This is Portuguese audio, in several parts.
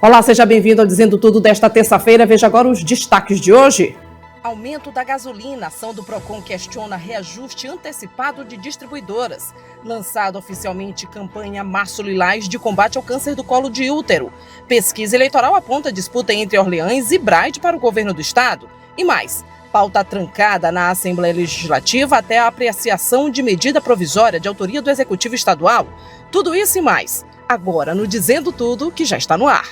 Olá, seja bem-vindo ao Dizendo Tudo desta terça-feira. Veja agora os destaques de hoje. Aumento da gasolina. Ação do Procon questiona reajuste antecipado de distribuidoras. Lançado oficialmente campanha Março Lilás de combate ao câncer do colo de útero. Pesquisa eleitoral aponta disputa entre Orleans e Braide para o governo do estado. E mais, pauta trancada na Assembleia Legislativa até a apreciação de medida provisória de autoria do Executivo Estadual. Tudo isso e mais, agora no Dizendo Tudo, que já está no ar.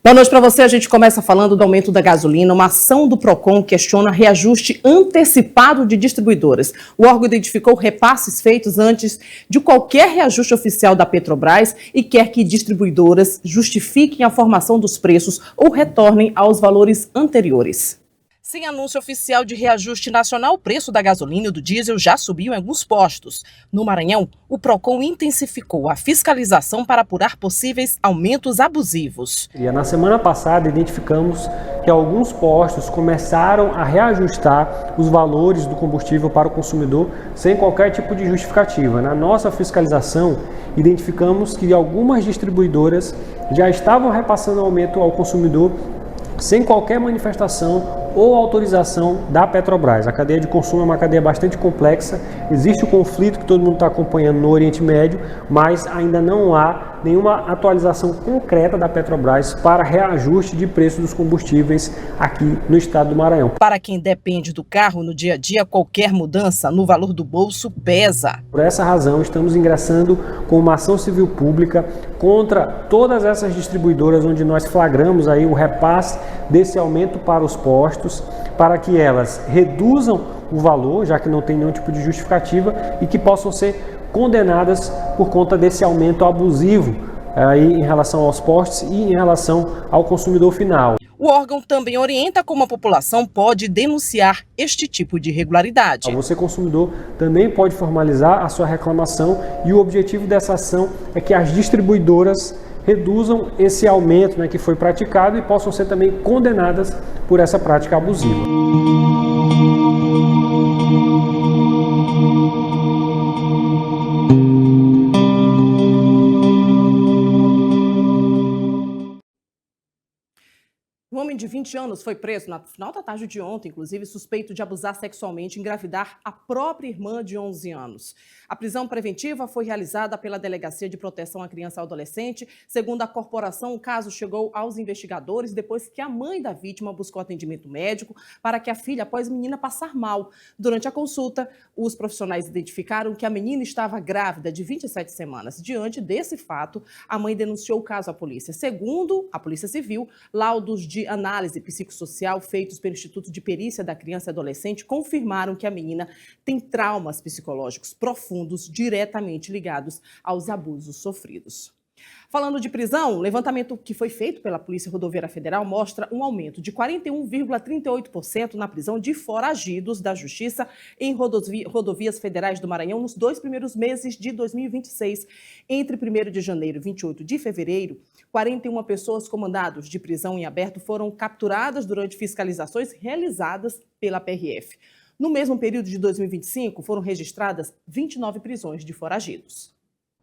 Boa noite para você. A gente começa falando do aumento da gasolina. Uma ação do Procon questiona reajuste antecipado de distribuidoras. O órgão identificou repasses feitos antes de qualquer reajuste oficial da Petrobras e quer que distribuidoras justifiquem a formação dos preços ou retornem aos valores anteriores. Sem anúncio oficial de reajuste nacional, o preço da gasolina e do diesel já subiu em alguns postos. No Maranhão, o Procon intensificou a fiscalização para apurar possíveis aumentos abusivos. Na semana passada, identificamos que alguns postos começaram a reajustar os valores do combustível para o consumidor sem qualquer tipo de justificativa. Na nossa fiscalização, identificamos que algumas distribuidoras já estavam repassando aumento ao consumidor sem qualquer manifestação ou autorização da Petrobras. A cadeia de consumo é uma cadeia bastante complexa, existe o conflito que todo mundo está acompanhando no Oriente Médio, mas ainda não há nenhuma atualização concreta da Petrobras para reajuste de preço dos combustíveis aqui no estado do Maranhão. Para quem depende do carro no dia a dia, qualquer mudança no valor do bolso pesa. Por essa razão, estamos ingressando com uma ação civil pública contra todas essas distribuidoras onde nós flagramos aí o repasse desse aumento para os postos, para que elas reduzam o valor, já que não tem nenhum tipo de justificativa, e que possam ser condenadas por conta desse aumento abusivo aí em relação aos postos e em relação ao consumidor final. O órgão também orienta como a população pode denunciar este tipo de irregularidade. Você, consumidor, também pode formalizar a sua reclamação e o objetivo dessa ação é que as distribuidoras reduzam esse aumento, que foi praticado e possam ser também condenadas por essa prática abusiva. Um homem de 20 anos foi preso no final da tarde de ontem, inclusive suspeito de abusar sexualmente e engravidar a própria irmã de 11 anos. A prisão preventiva foi realizada pela Delegacia de Proteção à Criança e ao Adolescente. Segundo a corporação, o caso chegou aos investigadores depois que a mãe da vítima buscou atendimento médico para que a filha após a menina passar mal. Durante a consulta, os profissionais identificaram que a menina estava grávida de 27 semanas. Diante desse fato, a mãe denunciou o caso à polícia. Segundo a Polícia Civil, laudos de análise psicossocial feitos pelo Instituto de Perícia da Criança e Adolescente confirmaram que a menina tem traumas psicológicos profundos diretamente ligados aos abusos sofridos. Falando de prisão, o levantamento que foi feito pela Polícia Rodoviária Federal mostra um aumento de 41,38% na prisão de foragidos da Justiça em rodovias federais do Maranhão nos 2 primeiros meses de 2026. Entre 1º de janeiro e 28 de fevereiro, 41 pessoas com mandados de prisão em aberto foram capturadas durante fiscalizações realizadas pela PRF. No mesmo período de 2025, foram registradas 29 prisões de foragidos.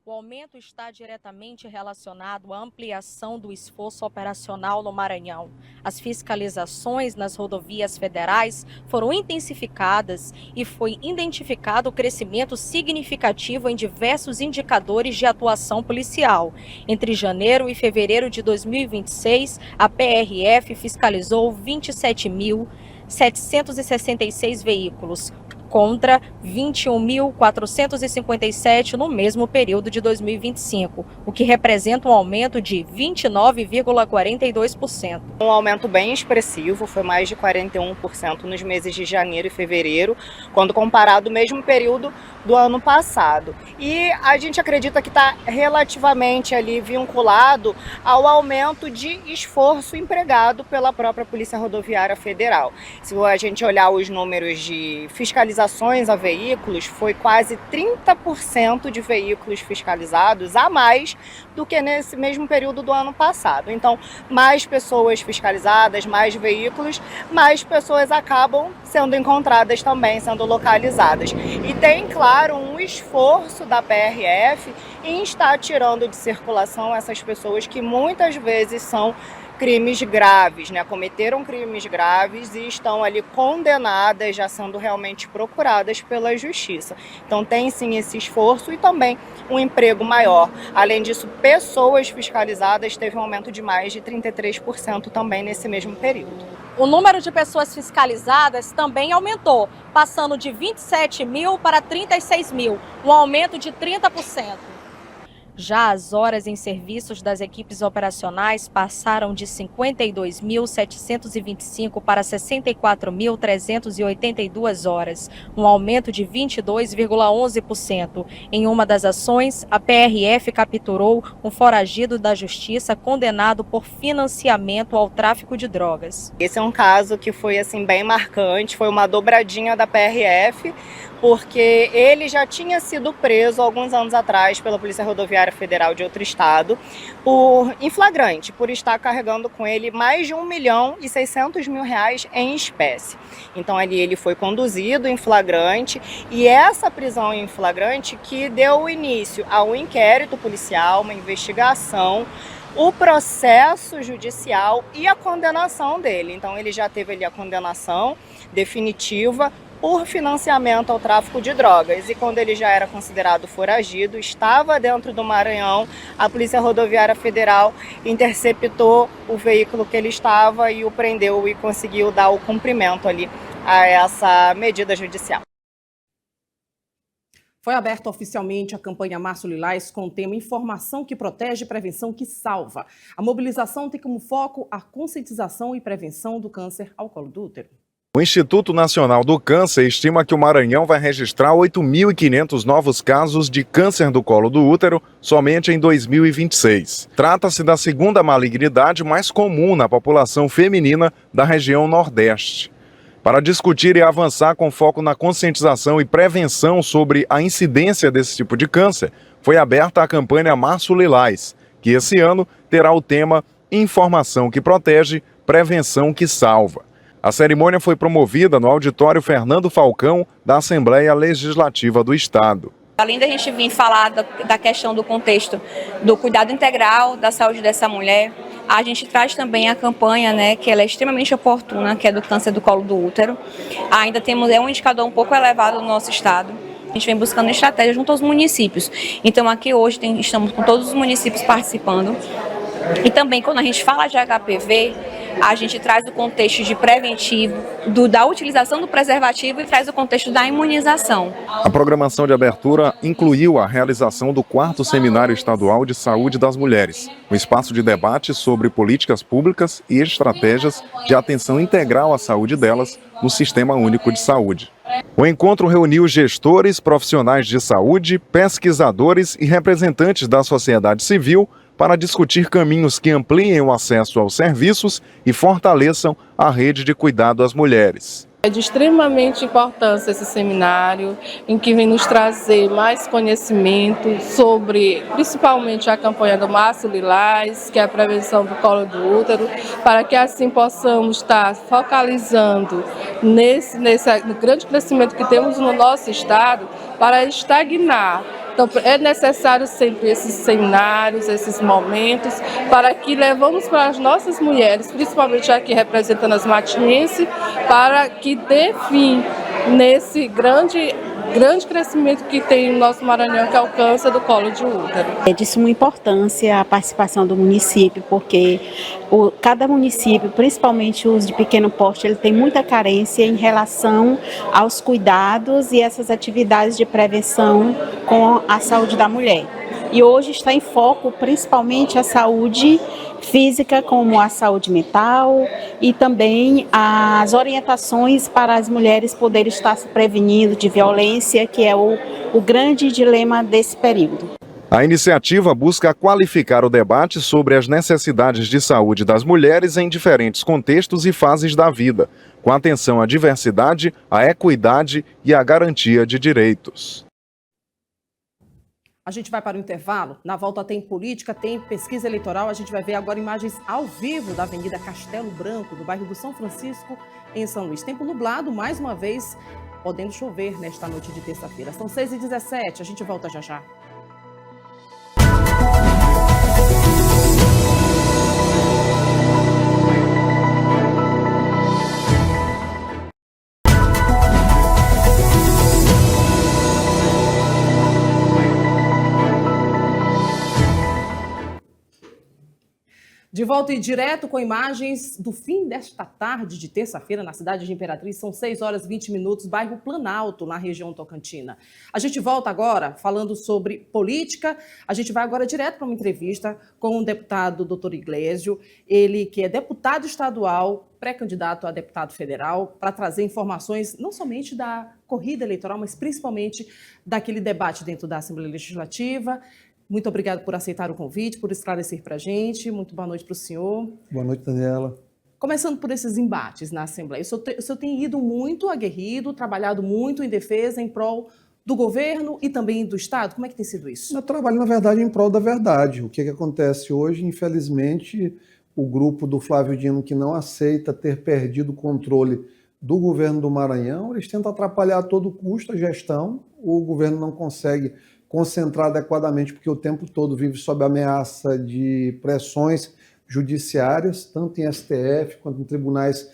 O aumento está diretamente relacionado à ampliação do esforço operacional no Maranhão. As fiscalizações nas rodovias federais foram intensificadas e foi identificado o crescimento significativo em diversos indicadores de atuação policial. Entre janeiro e fevereiro de 2026, a PRF fiscalizou 27.766 veículos, contra 21.457 no mesmo período de 2025, o que representa um aumento de 29,42%. Um aumento bem expressivo, foi mais de 41% nos meses de janeiro e fevereiro, quando comparado ao mesmo período do ano passado. E a gente acredita que está relativamente ali vinculado ao aumento de esforço empregado pela própria Polícia Rodoviária Federal. Se a gente olhar os números de fiscalização fiscalizações a veículos foi quase 30% de veículos fiscalizados a mais do que nesse mesmo período do ano passado. Então, mais pessoas fiscalizadas, mais veículos, mais pessoas acabam sendo encontradas também, sendo localizadas. E tem, claro, um esforço da PRF em estar tirando de circulação essas pessoas que muitas vezes são crimes graves, né? Cometeram crimes graves e estão ali condenadas, já sendo realmente procuradas pela justiça. Então tem sim esse esforço e também um emprego maior. Além disso, pessoas fiscalizadas teve um aumento de mais de 33% também nesse mesmo período. O número de pessoas fiscalizadas também aumentou, passando de 27 mil para 36 mil, um aumento de 30%. Já as horas em serviços das equipes operacionais passaram de 52.725 para 64.382 horas, um aumento de 22,11%. Em uma das ações, a PRF capturou um foragido da justiça condenado por financiamento ao tráfico de drogas. Esse é um caso que foi assim bem marcante, foi uma dobradinha da PRF, porque ele já tinha sido preso alguns anos atrás pela Polícia Rodoviária Federal de outro estado em flagrante, por estar carregando com ele mais de R$1.600.000 em espécie. Então ali ele foi conduzido em flagrante e essa prisão em flagrante que deu início ao inquérito policial, uma investigação, o processo judicial e a condenação dele. Então ele já teve ali a condenação definitiva por financiamento ao tráfico de drogas. E quando ele já era considerado foragido, estava dentro do Maranhão, a Polícia Rodoviária Federal interceptou o veículo que ele estava e o prendeu e conseguiu dar o cumprimento ali a essa medida judicial. Foi aberta oficialmente a campanha Março Lilás com o tema Informação que Protege, Prevenção que Salva. A mobilização tem como foco a conscientização e prevenção do câncer ao colo do útero. O Instituto Nacional do Câncer estima que o Maranhão vai registrar 8.500 novos casos de câncer do colo do útero somente em 2026. Trata-se da segunda malignidade mais comum na população feminina da região Nordeste. Para discutir e avançar com foco na conscientização e prevenção sobre a incidência desse tipo de câncer, foi aberta a campanha Março Lilás, que esse ano terá o tema Informação que Protege, Prevenção que Salva. A cerimônia foi promovida no auditório Fernando Falcão, da Assembleia Legislativa do Estado. Além da gente vir falar da questão do contexto do cuidado integral da saúde dessa mulher, a gente traz também a campanha, né, que ela é extremamente oportuna, que é do câncer do colo do útero. Ainda temos um indicador um pouco elevado no nosso estado. A gente vem buscando estratégia junto aos municípios. Então aqui hoje estamos com todos os municípios participando. E também quando a gente fala de HPV, a gente traz o contexto de preventivo, da utilização do preservativo e traz o contexto da imunização. A programação de abertura incluiu a realização do 4º Seminário Estadual de Saúde das Mulheres, um espaço de debate sobre políticas públicas e estratégias de atenção integral à saúde delas no Sistema Único de Saúde. O encontro reuniu gestores, profissionais de saúde, pesquisadores e representantes da sociedade civil para discutir caminhos que ampliem o acesso aos serviços e fortaleçam a rede de cuidado às mulheres. É de extremamente importância esse seminário, em que vem nos trazer mais conhecimento sobre, principalmente, a campanha do Março Lilás, que é a prevenção do colo do útero, para que assim possamos estar focalizando nesse grande crescimento que temos no nosso estado, para estagnar. Então, é necessário sempre esses seminários, esses momentos, para que levamos para as nossas mulheres, principalmente aqui representando as matinenses, para que dê fim nesse grande crescimento que tem no nosso Maranhão, que é o câncer do colo de útero. É de suma importância a participação do município, porque cada município, principalmente os de pequeno porte, ele tem muita carência em relação aos cuidados e essas atividades de prevenção com a saúde da mulher. E hoje está em foco principalmente a saúde física, como a saúde mental e também as orientações para as mulheres poderem estar se prevenindo de violência, que é o grande dilema desse período. A iniciativa busca qualificar o debate sobre as necessidades de saúde das mulheres em diferentes contextos e fases da vida, com atenção à diversidade, à equidade e à garantia de direitos. A gente vai para o intervalo. Na volta tem política, tem pesquisa eleitoral. A gente vai ver agora imagens ao vivo da Avenida Castelo Branco, do bairro do São Francisco, em São Luís. Tempo nublado, mais uma vez, podendo chover nesta noite de terça-feira. São 6h17, a gente volta já já. De volta e direto com imagens do fim desta tarde de terça-feira na cidade de Imperatriz. São 6h20, bairro Planalto, na região tocantina. A gente volta agora falando sobre política. A gente vai agora direto para uma entrevista com o deputado Dr. Iglesio, ele que é deputado estadual, pré-candidato a deputado federal, para trazer informações não somente da corrida eleitoral, mas principalmente daquele debate dentro da Assembleia Legislativa. Muito obrigado por aceitar o convite, por esclarecer para a gente. Muito boa noite para o senhor. Boa noite, Daniela. Começando por esses embates na Assembleia. O senhor tem ido muito aguerrido, trabalhado muito em defesa, em prol do governo e também do Estado. Como é que tem sido isso? Eu trabalho, na verdade, em prol da verdade. O que acontece hoje, infelizmente, o grupo do Flávio Dino, que não aceita ter perdido o controle do governo do Maranhão, eles tentam atrapalhar a todo custo a gestão. O governo não consegue concentrar adequadamente, porque o tempo todo vive sob ameaça de pressões judiciárias, tanto em STF quanto em tribunais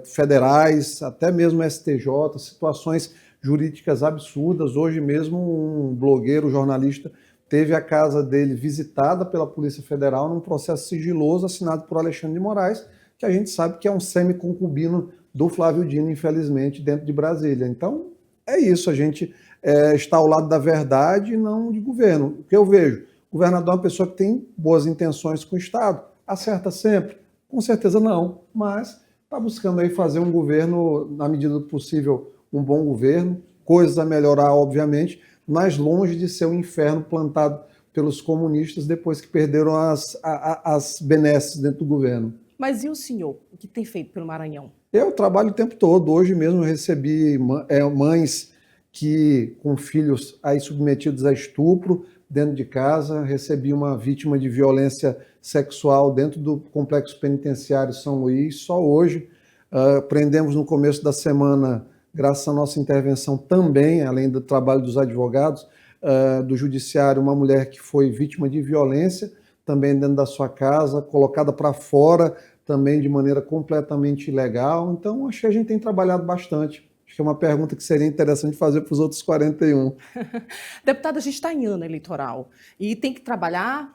federais, até mesmo STJ, situações jurídicas absurdas. Hoje mesmo um blogueiro, jornalista, teve a casa dele visitada pela Polícia Federal num processo sigiloso assinado por Alexandre de Moraes, que a gente sabe que é um semi-concubino do Flávio Dino, infelizmente, dentro de Brasília. Então, é isso, a gente está ao lado da verdade e não de governo. O que eu vejo? O governador é uma pessoa que tem boas intenções com o Estado. Acerta sempre? Com certeza não, mas está buscando aí fazer um governo, na medida do possível, um bom governo, coisas a melhorar, obviamente, mas longe de ser um inferno plantado pelos comunistas depois que perderam as benesses dentro do governo. Mas e o senhor? O que tem feito pelo Maranhão? Eu trabalho o tempo todo. Hoje mesmo eu recebi mães que com filhos aí submetidos a estupro dentro de casa, recebi uma vítima de violência sexual dentro do complexo penitenciário São Luís. Só hoje prendemos no começo da semana, graças à nossa intervenção também, além do trabalho dos advogados do judiciário, uma mulher que foi vítima de violência também dentro da sua casa, colocada para fora também de maneira completamente ilegal. Então, acho que a gente tem trabalhado bastante. Acho que é uma pergunta que seria interessante fazer para os outros 41. Deputado, a gente está em ano eleitoral e tem que trabalhar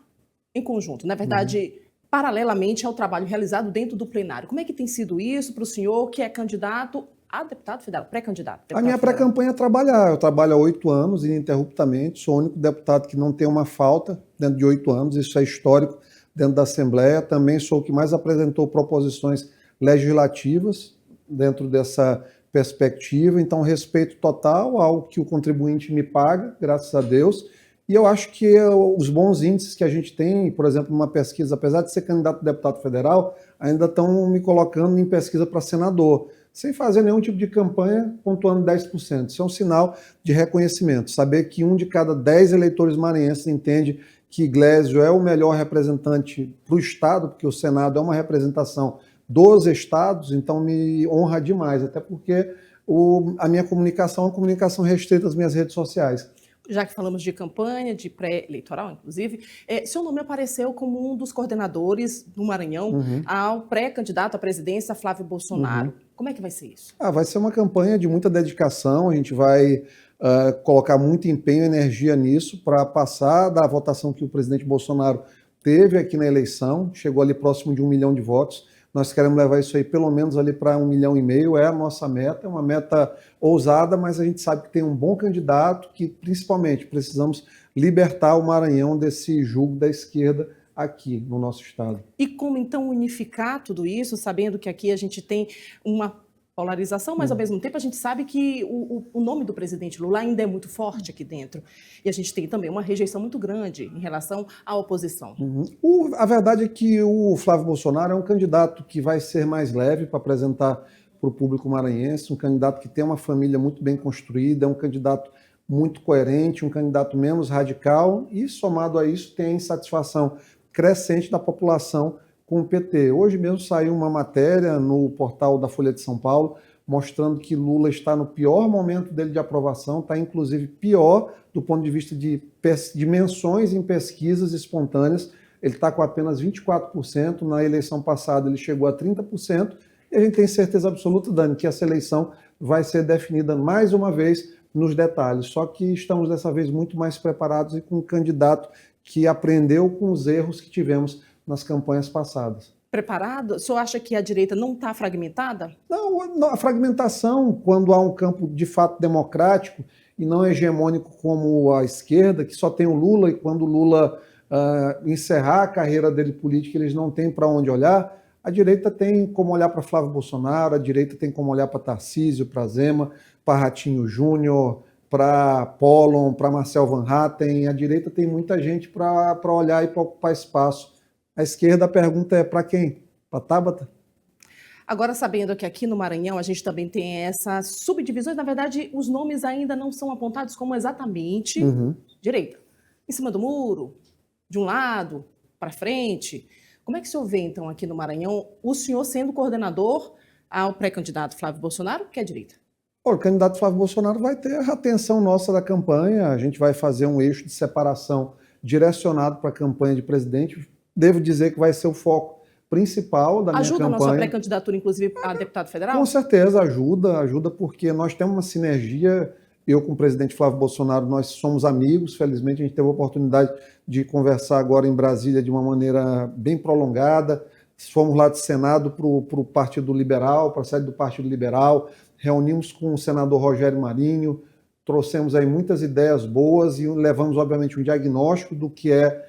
em conjunto. Na verdade, paralelamente ao trabalho realizado dentro do plenário. Como é que tem sido isso para o senhor, que é candidato a deputado federal, pré-candidato? A minha pré-campanha é trabalhar. Eu trabalho há 8 anos, ininterruptamente. Sou o único deputado que não tem uma falta dentro de 8 anos. Isso é histórico dentro da Assembleia. Também sou o que mais apresentou proposições legislativas dentro dessa perspectiva. Então, respeito total ao que o contribuinte me paga, graças a Deus. E eu acho que os bons índices que a gente tem, por exemplo, numa pesquisa, apesar de ser candidato a deputado federal, ainda estão me colocando em pesquisa para senador, sem fazer nenhum tipo de campanha, pontuando 10%. Isso é um sinal de reconhecimento. Saber que 1 de cada 10 eleitores maranhenses entende que Iglesio é o melhor representante para o Estado, porque o Senado é uma representação dos estados, então me honra demais, até porque a minha comunicação é uma comunicação restrita às minhas redes sociais. Já que falamos de campanha, de pré-eleitoral, inclusive, seu nome apareceu como um dos coordenadores do Maranhão ao pré-candidato à presidência, Flávio Bolsonaro. Como é que vai ser isso? Vai ser uma campanha de muita dedicação, a gente vai colocar muito empenho e energia nisso para passar da votação que o presidente Bolsonaro teve aqui na eleição, chegou ali próximo de 1 milhão de votos. Nós queremos levar isso aí pelo menos ali para 1,5 milhão, é a nossa meta, é uma meta ousada, mas a gente sabe que tem um bom candidato, que principalmente precisamos libertar o Maranhão desse jugo da esquerda aqui no nosso estado. E como então unificar tudo isso, sabendo que aqui a gente tem uma polarização, mas ao mesmo tempo a gente sabe que o nome do presidente Lula ainda é muito forte aqui dentro. E a gente tem também uma rejeição muito grande em relação à oposição. A verdade é que o Flávio Bolsonaro é um candidato que vai ser mais leve para apresentar para o público maranhense, um candidato que tem uma família muito bem construída, é um candidato muito coerente, um candidato menos radical e, somado a isso, tem a insatisfação crescente da população com o PT. Hoje mesmo saiu uma matéria no portal da Folha de São Paulo mostrando que Lula está no pior momento dele de aprovação, está inclusive pior do ponto de vista de menções em pesquisas espontâneas. Ele está com apenas 24%, na eleição passada ele chegou a 30%, e a gente tem certeza absoluta, Dani, que essa eleição vai ser definida mais uma vez nos detalhes, só que estamos dessa vez muito mais preparados e com um candidato que aprendeu com os erros que tivemos nas campanhas passadas. Preparado? O senhor acha que a direita não está fragmentada? Não, a fragmentação, quando há um campo de fato democrático e não hegemônico como a esquerda, que só tem o Lula, e quando o Lula encerrar a carreira dele política, eles não têm para onde olhar, a direita tem como olhar para Flávio Bolsonaro, a direita tem como olhar para Tarcísio, para Zema, para Ratinho Júnior, para Pollon, para Marcel Van Hatten. A direita tem muita gente para olhar e para ocupar espaço. A esquerda, a pergunta é para quem? Para Tabata? Agora, sabendo que aqui no Maranhão a gente também tem essas subdivisões, na verdade, os nomes ainda não são apontados como exatamente direita. Em cima do muro, de um lado, para frente. Como é que o senhor vê, então, aqui no Maranhão, o senhor sendo coordenador ao pré-candidato Flávio Bolsonaro, que é a direita? O candidato Flávio Bolsonaro vai ter a atenção nossa da campanha, a gente vai fazer um eixo de separação direcionado para a campanha de presidente. Devo dizer que vai ser o foco principal da minha campanha. Ajuda a nossa pré-candidatura, inclusive, a deputado federal? Com certeza ajuda porque nós temos uma sinergia. Eu com o presidente Flávio Bolsonaro, nós somos amigos, felizmente a gente teve a oportunidade de conversar agora em Brasília de uma maneira bem prolongada. Fomos lá do Senado para o Partido Liberal, para a sede do Partido Liberal, reunimos com o senador Rogério Marinho, trouxemos aí muitas ideias boas e levamos, obviamente, um diagnóstico do que é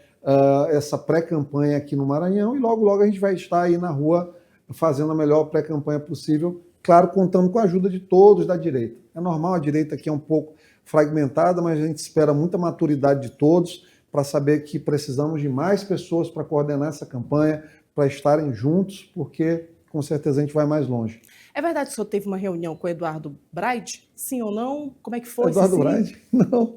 essa pré-campanha aqui no Maranhão, e logo a gente vai estar aí na rua fazendo a melhor pré-campanha possível, claro, contando com a ajuda de todos da direita. É normal, a direita aqui é um pouco fragmentada, mas a gente espera muita maturidade de todos para saber que precisamos de mais pessoas para coordenar essa campanha, para estarem juntos, porque com certeza a gente vai mais longe. É verdade que o senhor teve uma reunião com o Eduardo Braide? Sim ou não? Como é que foi? Eduardo Braide? Não,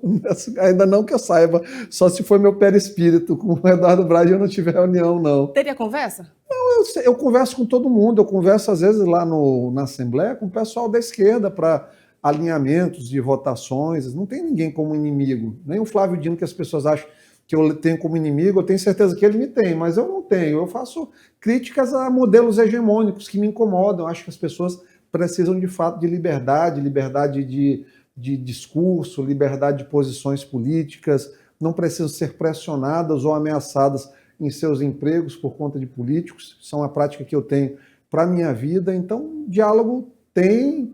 ainda não que eu saiba. Só se foi meu perispírito. Com o Eduardo Braide eu não tive reunião, não. Teria conversa? Não, eu converso com todo mundo. Eu converso, às vezes, lá na Assembleia com o pessoal da esquerda para alinhamentos de votações. Não tem ninguém como inimigo. Nem o Flávio Dino, que as pessoas acham que eu tenho como inimigo, eu tenho certeza que ele me tem, mas eu não tenho. Eu faço críticas a modelos hegemônicos que me incomodam. Acho que as pessoas precisam, de fato, de liberdade de discurso, liberdade de posições políticas, não precisam ser pressionadas ou ameaçadas em seus empregos por conta de políticos. Isso é uma prática que eu tenho para a minha vida. Então, diálogo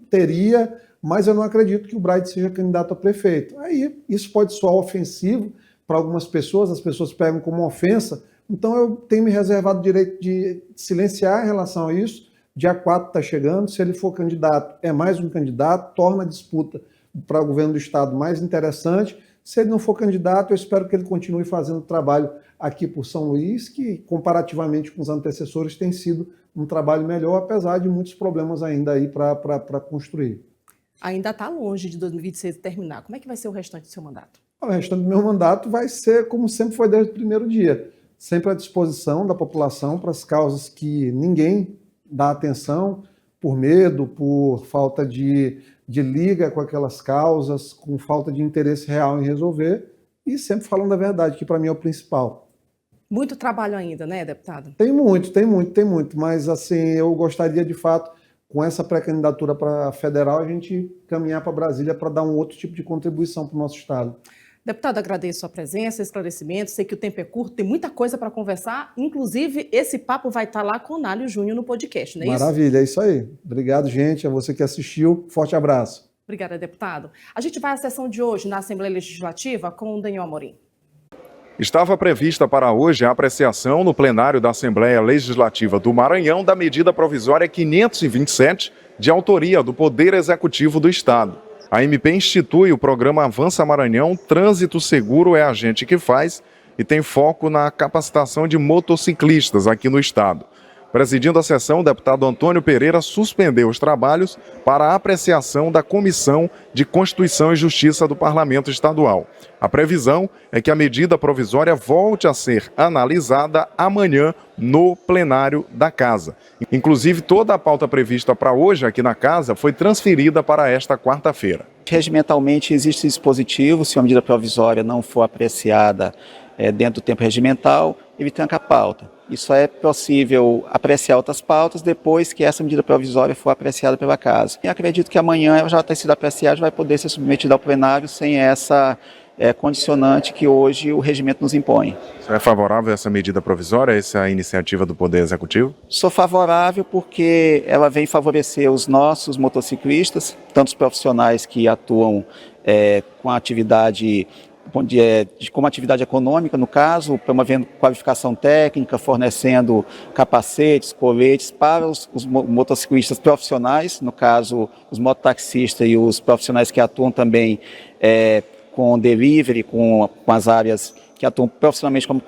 teria, mas eu não acredito que o Braide seja candidato a prefeito. Aí, isso pode soar ofensivo para algumas pessoas, as pessoas pegam como ofensa, então eu tenho me reservado o direito de silenciar em relação a isso. Dia 4 está chegando, se ele for candidato, é mais um candidato, torna a disputa para o governo do Estado mais interessante. Se ele não for candidato, eu espero que ele continue fazendo trabalho aqui por São Luís, que comparativamente com os antecessores tem sido um trabalho melhor, apesar de muitos problemas ainda aí para construir. Ainda está longe de 2026 terminar. Como é que vai ser o restante do seu mandato? O restante do meu mandato vai ser como sempre foi desde o primeiro dia, sempre à disposição da população para as causas que ninguém dá atenção, por medo, por falta de liga com aquelas causas, com falta de interesse real em resolver, e sempre falando a verdade, que para mim é o principal. Muito trabalho ainda, né, deputado? Tem muito, mas assim, eu gostaria de fato, com essa pré-candidatura para federal, a gente caminhar para Brasília para dar um outro tipo de contribuição para o nosso Estado. Deputado, agradeço a presença, esclarecimento. Sei que o tempo é curto, tem muita coisa para conversar. Inclusive, esse papo vai estar lá com o Nálio Júnior no podcast, não é isso? Maravilha, é isso aí. Obrigado, gente. A você que assistiu. Forte abraço. Obrigada, deputado. A gente vai à sessão de hoje na Assembleia Legislativa com o Daniel Amorim. Estava prevista para hoje a apreciação no plenário da Assembleia Legislativa do Maranhão da medida provisória 527, de autoria do Poder Executivo do Estado. A MP institui o programa Avança Maranhão, Trânsito Seguro é a gente que faz, e tem foco na capacitação de motociclistas aqui no estado. Presidindo a sessão, o deputado Antônio Pereira suspendeu os trabalhos para a apreciação da Comissão de Constituição e Justiça do Parlamento Estadual. A previsão é que a medida provisória volte a ser analisada amanhã no plenário da Casa. Inclusive, toda a pauta prevista para hoje aqui na Casa foi transferida para esta quarta-feira. Regimentalmente existe dispositivo, se uma medida provisória não for apreciada dentro do tempo regimental, ele tranca a pauta. Isso é possível apreciar outras pautas depois que essa medida provisória for apreciada pela Casa. E acredito que amanhã ela já está sido apreciada e vai poder ser submetida ao plenário sem essa condicionante que hoje o regimento nos impõe. Você é favorável a essa medida provisória, essa iniciativa do Poder Executivo? Sou favorável porque ela vem favorecer os nossos motociclistas, tanto os profissionais que atuam com a atividade como atividade econômica, no caso, promovendo qualificação técnica, fornecendo capacetes, coletes para os motociclistas profissionais, no caso, os mototaxistas e os profissionais que atuam também com delivery, com as áreas que atuam profissionalmente com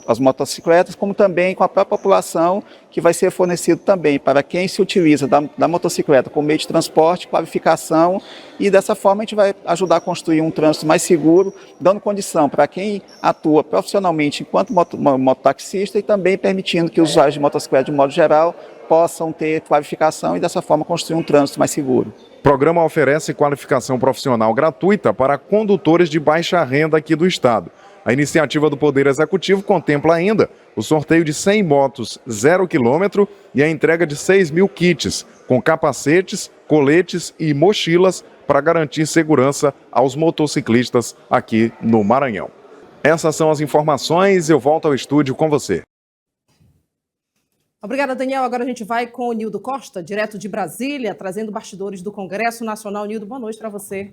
as motocicletas, como também com a própria população, que vai ser fornecido também para quem se utiliza da motocicleta como meio de transporte, qualificação, e dessa forma a gente vai ajudar a construir um trânsito mais seguro, dando condição para quem atua profissionalmente enquanto mototaxista e também permitindo que os usuários de motocicleta, de modo geral, possam ter qualificação e dessa forma construir um trânsito mais seguro. O programa oferece qualificação profissional gratuita para condutores de baixa renda aqui do estado. A iniciativa do Poder Executivo contempla ainda o sorteio de 100 motos 0 km e a entrega de 6.000 kits com capacetes, coletes e mochilas para garantir segurança aos motociclistas aqui no Maranhão. Essas são as informações, eu volto ao estúdio com você. Obrigada, Daniel. Agora a gente vai com o Nildo Costa, direto de Brasília, trazendo bastidores do Congresso Nacional. Nildo, boa noite para você.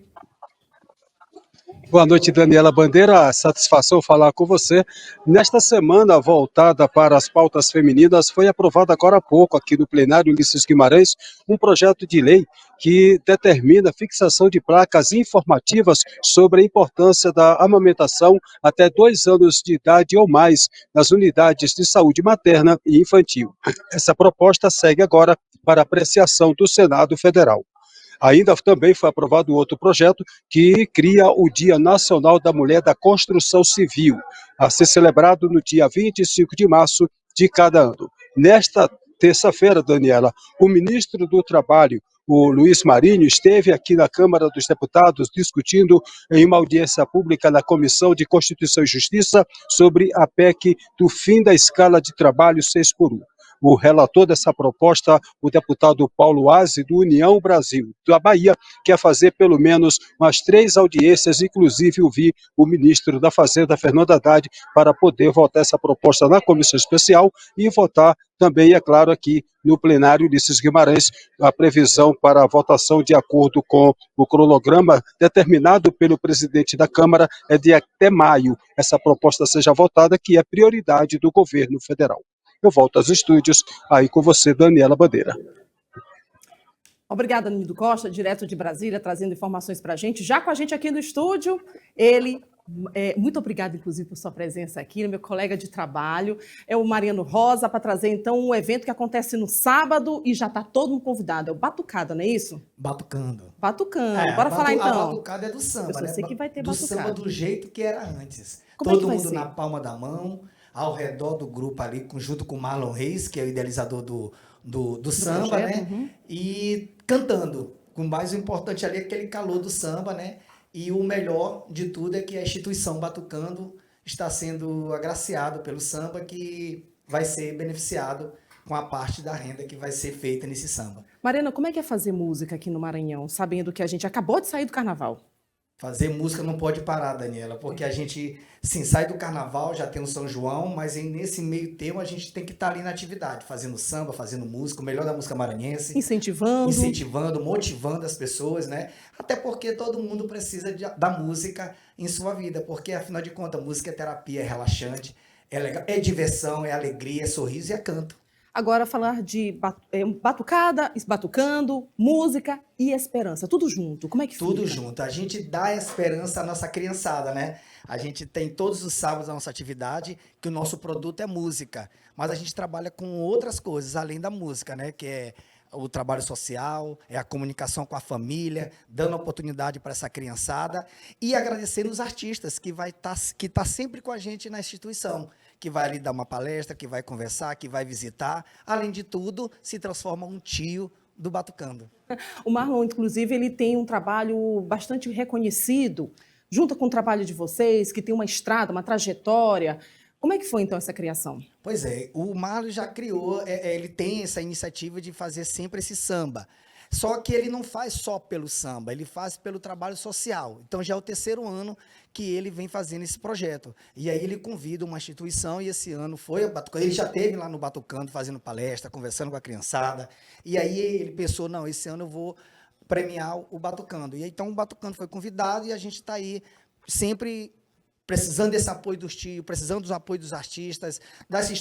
Boa noite, Daniela Bandeira. Satisfação falar com você. Nesta semana voltada para as pautas femininas, foi aprovado agora há pouco aqui no plenário Ulisses Guimarães um projeto de lei que determina a fixação de placas informativas sobre a importância da amamentação até 2 anos de idade ou mais nas unidades de saúde materna e infantil. Essa proposta segue agora para apreciação do Senado Federal. Ainda também foi aprovado outro projeto que cria o Dia Nacional da Mulher da Construção Civil, a ser celebrado no dia 25 de março de cada ano. Nesta terça-feira, Daniela, o ministro do Trabalho, o Luiz Marinho, esteve aqui na Câmara dos Deputados discutindo em uma audiência pública na Comissão de Constituição e Justiça sobre a PEC do fim da escala de trabalho 6x1. O relator dessa proposta, o deputado Paulo Aze, do União Brasil, da Bahia, quer fazer pelo menos umas 3 audiências, inclusive ouvir o ministro da Fazenda, Fernando Haddad, para poder votar essa proposta na comissão especial e votar também, é claro, aqui no plenário Ulisses Guimarães, a previsão para a votação de acordo com o cronograma determinado pelo presidente da Câmara é de até maio essa proposta seja votada, que é prioridade do governo federal. Eu volto aos estúdios, aí com você, Daniela Bandeira. Obrigada, Nildo Costa, direto de Brasília, trazendo informações para a gente. Já com a gente aqui no estúdio, ele, muito obrigada, inclusive, por sua presença aqui, meu colega de trabalho, é o Mariano Rosa, para trazer, então, um evento que acontece no sábado e já está todo mundo convidado. É o Batucada, não é isso? Batucando. Batucando. Bora falar, então. A batucada é do samba, Eu sei que vai ter batucada. Do samba do jeito que era antes. Como todo é que vai mundo ser? na palma da mão, ao redor do grupo ali, junto com o Marlon Reis, que é o idealizador do samba, projeto, né? uhum. E cantando. O mais importante ali é aquele calor do samba, né? E o melhor de tudo é que a instituição Batucando está sendo agraciado pelo samba, que vai ser beneficiado com a parte da renda que vai ser feita nesse samba. Mariana, como é que é fazer música aqui no Maranhão, sabendo que a gente acabou de sair do carnaval? Fazer música não pode parar, Daniela, porque a gente, sim, sai do carnaval, já tem o São João, mas nesse meio termo a gente tem que estar ali na atividade, fazendo samba, fazendo música, o melhor da música maranhense. Incentivando, motivando as pessoas, né? Até porque todo mundo precisa da música em sua vida, porque afinal de contas, música é terapia, é relaxante, é legal, é diversão, é alegria, é sorriso e é canto. Agora, falar de batucada, batucando, música e esperança. Tudo junto. Como é que fica? Tudo junto. A gente dá esperança à nossa criançada, né? A gente tem todos os sábados a nossa atividade, que o nosso produto é música. Mas a gente trabalha com outras coisas, além da música, né? Que é o trabalho social, é a comunicação com a família, dando oportunidade para essa criançada e agradecendo os artistas que tá sempre com a gente na instituição, que vai ali dar uma palestra, que vai conversar, que vai visitar. Além de tudo, se transforma um tio do Batucando. O Marlon, inclusive, ele tem um trabalho bastante reconhecido, junto com o trabalho de vocês, que tem uma estrada, uma trajetória. Como é que foi, então, essa criação? Pois é, o Marlon já criou, ele tem essa iniciativa de fazer sempre esse samba. Só que ele não faz só pelo samba, ele faz pelo trabalho social. Então já é o 3º ano que ele vem fazendo esse projeto. E aí ele convida uma instituição e esse ano foi a Batucando. Ele já esteve lá no Batucando fazendo palestra, conversando com a criançada. E aí ele pensou, não, esse ano eu vou premiar o Batucando. E aí, então o Batucando foi convidado e a gente está aí sempre precisando desse apoio dos tios, precisando dos apoios dos artistas, das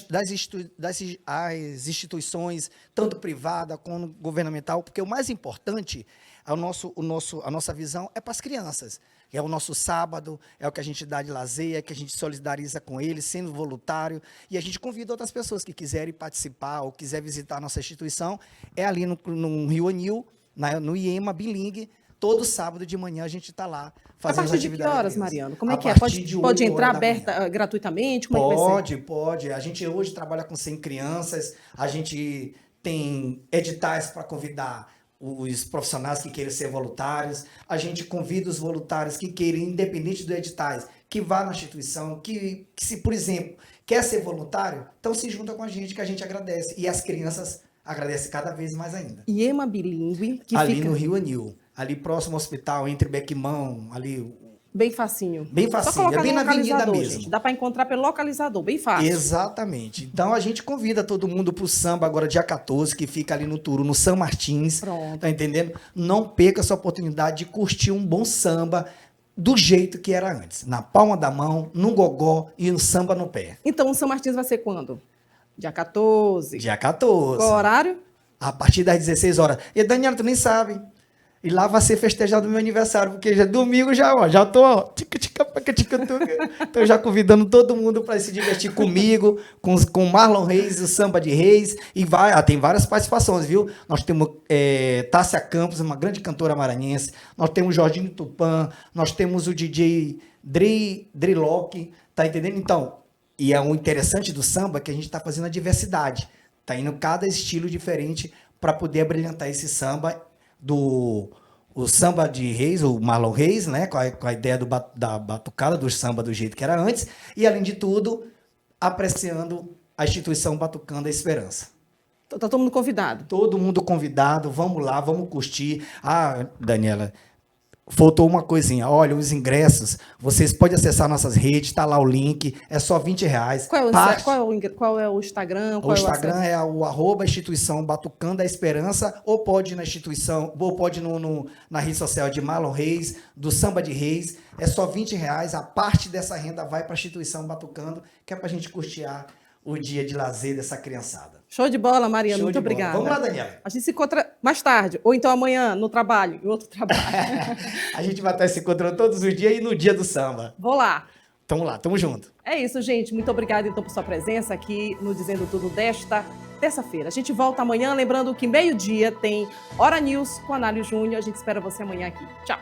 instituições, tanto privada como governamental, porque o mais importante, a nossa visão é para as crianças. É o nosso sábado, é o que a gente dá de lazer, é que a gente solidariza com eles, sendo voluntário, e a gente convida outras pessoas que quiserem participar ou quiser visitar a nossa instituição, é ali no Rio Anil, no IEMA Bilingue. Todo sábado de manhã a gente está lá fazendo atividades. A partir de que horas, Mariano? Como é que é? Pode entrar aberta gratuitamente? Como é que vai ser? Pode. A gente hoje trabalha com 100 crianças, a gente tem editais para convidar os profissionais que queiram ser voluntários, a gente convida os voluntários que queiram, independente dos editais, que vá na instituição, que se, por exemplo, quer ser voluntário, então se junta com a gente, que a gente agradece. E as crianças agradecem cada vez mais ainda. IEMA Bilingue, que ali fica no Rio Anil. Ali próximo ao hospital, entre Bequimão, ali... Bem facinho. Bem facinho, é bem na avenida mesmo. Gente, dá para encontrar pelo localizador, bem fácil. Exatamente. Então a gente convida todo mundo pro samba agora dia 14, que fica ali no Turu, no São Martins. Pronto. Tá entendendo? Não perca essa oportunidade de curtir um bom samba do jeito que era antes. Na palma da mão, no gogó e no samba no pé. Então o São Martins vai ser quando? Dia 14. Dia 14. Qual horário? A partir das 16 horas. E Daniela, tu nem sabe. E lá vai ser festejado o meu aniversário, porque já domingo já tô, ó, tô já convidando todo mundo para se divertir comigo, com Marlon Reis, o Samba de Reis, e tem várias participações, viu? Nós temos Tássia Campos, uma grande cantora maranhense, nós temos Jorginho Tupã, nós temos o DJ Drilock, tá entendendo? Então, e é o interessante do samba que a gente está fazendo a diversidade, tá indo cada estilo diferente para poder brilhantar esse samba o samba de Reis, o Marlon Reis, né, com a ideia da batucada, do samba do jeito que era antes, e, além de tudo, apreciando a instituição Batucando a Esperança. Então, tá todo mundo convidado? Todo mundo convidado, vamos lá, vamos curtir. Ah, Daniela, faltou uma coisinha. Olha, os ingressos, vocês podem acessar nossas redes, está lá o link, é só R$20. Qual é o Instagram? O Instagram é o @instituição Batucando a Esperança, ou pode ir na instituição, ou pode ir na rede social de Marlon Reis, do Samba de Reis, é só R$20. A parte dessa renda vai para a instituição Batucando, que é para a gente curtir o dia de lazer dessa criançada. Show de bola, Mariana. Muito obrigada. Vamos lá, Daniela. A gente se encontra mais tarde, ou então amanhã, no trabalho, em outro trabalho. A gente vai estar se encontrando todos os dias e no dia do samba. Vou lá. Tamo lá, tamo junto. É isso, gente. Muito obrigada, então, por sua presença aqui no Dizendo Tudo desta terça-feira. A gente volta amanhã, lembrando que meio-dia tem Hora News com Análio Júnior. A gente espera você amanhã aqui. Tchau.